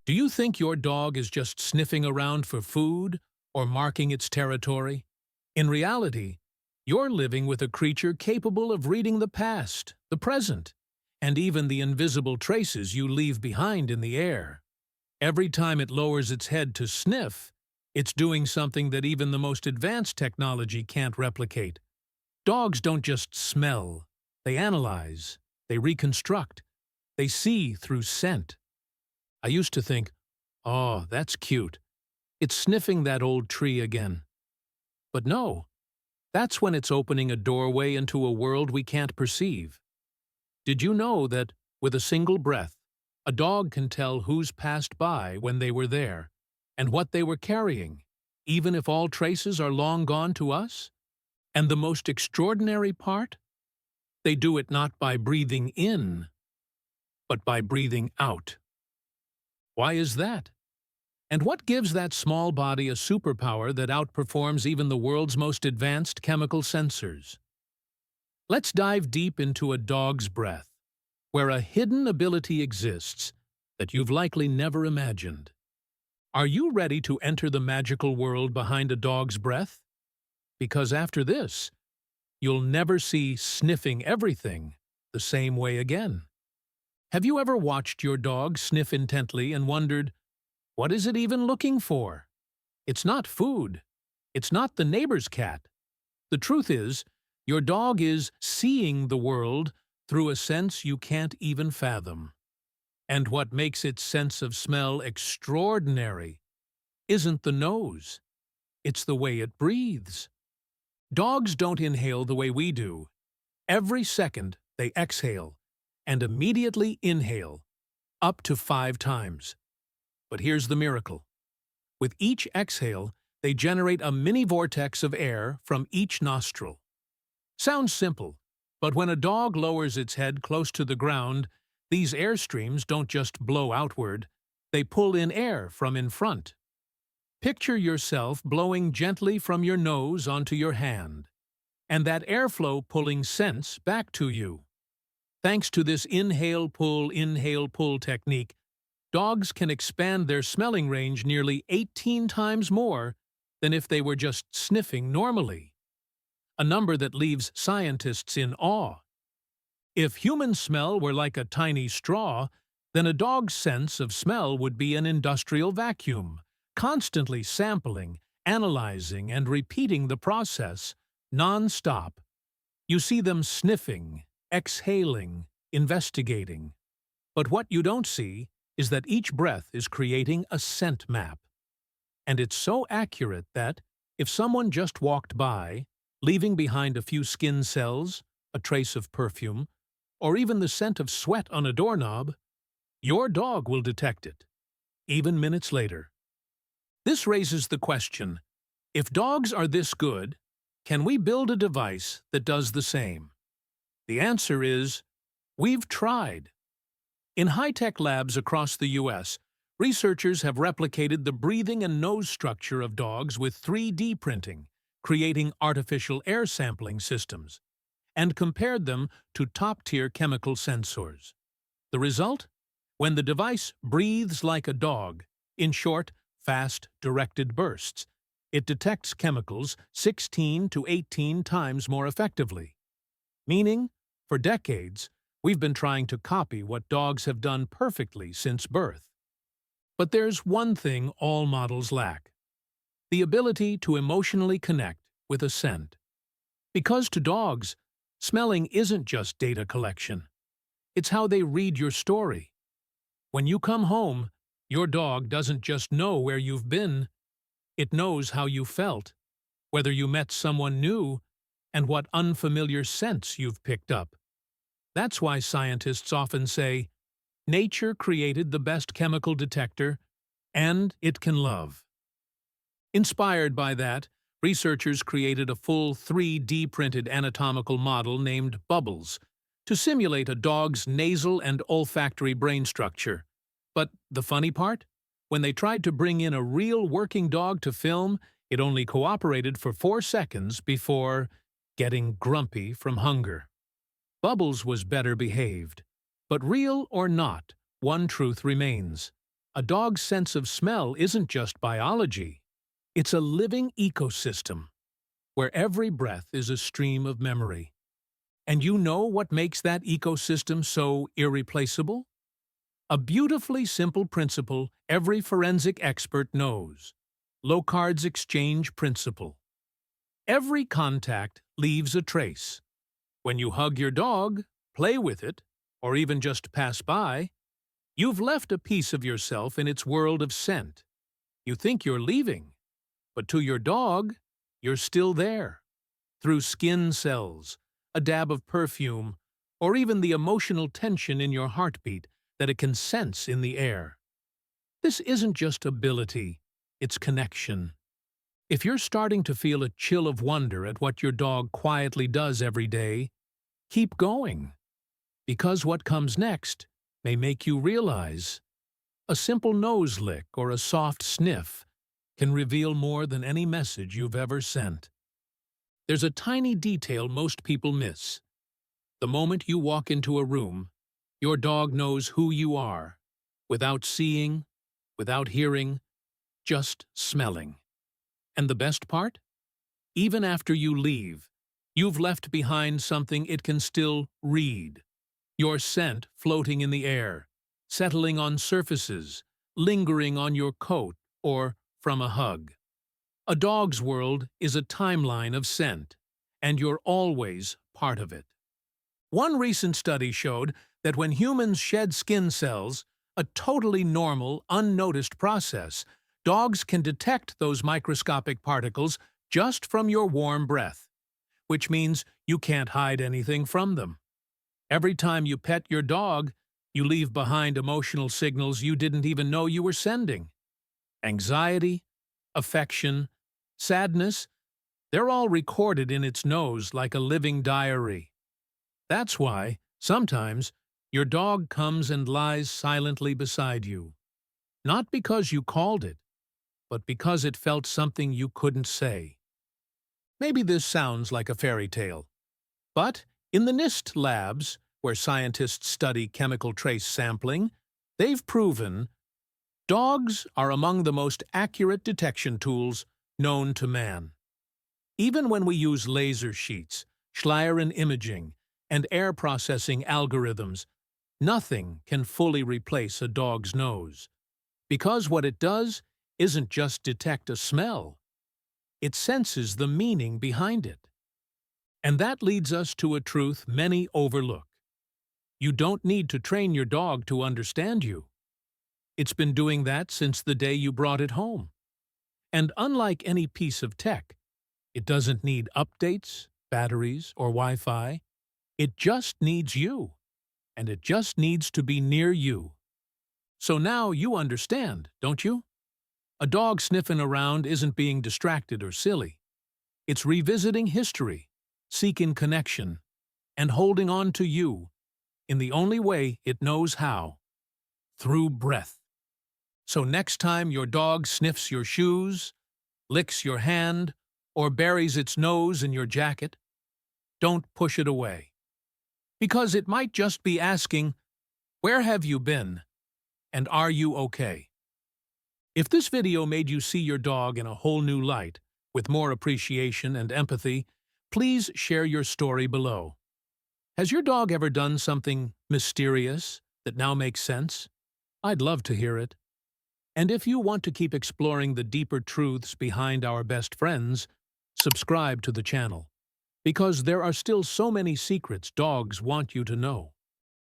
Do you think your dog is just sniffing around for food or marking its territory? In reality, you're living with a creature capable of reading the past, the present, and even the invisible traces you leave behind in the air. Every time it lowers its head to sniff, it's doing something that even the most advanced technology can't replicate. Dogs don't just smell, they analyze, they reconstruct, they see through scent. I used to think, oh, that's cute. It's sniffing that old tree again. But no, that's when it's opening a doorway into a world we can't perceive. Did you know that, with a single breath, a dog can tell who's passed by when they were there, and what they were carrying, even if all traces are long gone to us? And the most extraordinary part? They do it not by breathing in, but by breathing out. Why is that? And what gives that small body a superpower that outperforms even the world's most advanced chemical sensors? Let's dive deep into a dog's breath, where a hidden ability exists that you've likely never imagined. Are you ready to enter the magical world behind a dog's breath? Because after this, you'll never see sniffing everything the same way again. Have you ever watched your dog sniff intently and wondered, what is it even looking for? It's not food. It's not the neighbor's cat. The truth is, your dog is seeing the world through a sense you can't even fathom. And what makes its sense of smell extraordinary isn't the nose. It's the way it breathes. Dogs don't inhale the way we do. Every second, they exhale and immediately inhale, up to 5 times. But here's the miracle. With each exhale, they generate a mini vortex of air from each nostril. Sounds simple, but when a dog lowers its head close to the ground, these air streams don't just blow outward, they pull in air from in front. Picture yourself blowing gently from your nose onto your hand, and that airflow pulling scents back to you. Thanks to this inhale pull technique, dogs can expand their smelling range nearly 18 times more than if they were just sniffing normally. A number that leaves scientists in awe. If human smell were like a tiny straw, then a dog's sense of smell would be an industrial vacuum, constantly sampling, analyzing, and repeating the process non-stop. You see them sniffing, exhaling, investigating. But what you don't see is that each breath is creating a scent map. And it's so accurate that, if someone just walked by, leaving behind a few skin cells, a trace of perfume, or even the scent of sweat on a doorknob, your dog will detect it, even minutes later. This raises the question, if dogs are this good, can we build a device that does the same? The answer is, we've tried. In high-tech labs across the U.S., researchers have replicated the breathing and nose structure of dogs with 3D printing, creating artificial air sampling systems, and compared them to top-tier chemical sensors. The result? When the device breathes like a dog, in short, fast, directed bursts, it detects chemicals 16 to 18 times more effectively. Meaning, for decades, we've been trying to copy what dogs have done perfectly since birth. But there's one thing all models lack: the ability to emotionally connect with a scent. Because to dogs, smelling isn't just data collection. It's how they read your story. When you come home, your dog doesn't just know where you've been, it knows how you felt, whether you met someone new, and what unfamiliar scents you've picked up. That's why scientists often say, nature created the best chemical detector, and it can love. Inspired by that, researchers created a full 3D printed anatomical model named Bubbles to simulate a dog's nasal and olfactory brain structure. But the funny part? When they tried to bring in a real working dog to film, it only cooperated for 4 seconds before getting grumpy from hunger. Bubbles was better behaved. But real or not, one truth remains. A dog's sense of smell isn't just biology. It's a living ecosystem where every breath is a stream of memory. And you know what makes that ecosystem so irreplaceable? A beautifully simple principle every forensic expert knows: Locard's exchange principle. Every contact leaves a trace. When you hug your dog, play with it, or even just pass by, you've left a piece of yourself in its world of scent. You think you're leaving, but to your dog, you're still there. Through skin cells, a dab of perfume, or even the emotional tension in your heartbeat that it can sense in the air. This isn't just ability, it's connection. If you're starting to feel a chill of wonder at what your dog quietly does every day, keep going. Because what comes next may make you realize a simple nose lick or a soft sniff can reveal more than any message you've ever sent. There's a tiny detail most people miss. The moment you walk into a room, your dog knows who you are, without seeing, without hearing, just smelling. And the best part? Even after you leave, you've left behind something it can still read. Your scent floating in the air, settling on surfaces, lingering on your coat, or from a hug. A dog's world is a timeline of scent, and you're always part of it. One recent study showed that when humans shed skin cells, a totally normal, unnoticed process, dogs can detect those microscopic particles just from your warm breath, which means you can't hide anything from them. Every time you pet your dog, you leave behind emotional signals you didn't even know you were sending. Anxiety, affection, sadness, they're all recorded in its nose like a living diary. That's why, sometimes, your dog comes and lies silently beside you. Not because you called it, but because it felt something you couldn't say. Maybe this sounds like a fairy tale, but in the NIST labs, where scientists study chemical trace sampling, they've proven dogs are among the most accurate detection tools known to man. Even when we use laser sheets, Schleien imaging, and air processing algorithms, nothing can fully replace a dog's nose. Because what it does isn't just detect a smell, it senses the meaning behind it. And that leads us to a truth many overlook. You don't need to train your dog to understand you. It's been doing that since the day you brought it home. And unlike any piece of tech, it doesn't need updates, batteries, or Wi-Fi. It just needs you, and it just needs to be near you. So now you understand, don't you? A dog sniffing around isn't being distracted or silly. It's revisiting history, seeking connection, and holding on to you in the only way it knows how: through breath. So next time your dog sniffs your shoes, licks your hand, or buries its nose in your jacket, don't push it away. Because it might just be asking, where have you been? And are you okay? If this video made you see your dog in a whole new light, with more appreciation and empathy, please share your story below. Has your dog ever done something mysterious that now makes sense? I'd love to hear it. And if you want to keep exploring the deeper truths behind our best friends, subscribe to the channel, because there are still so many secrets dogs want you to know.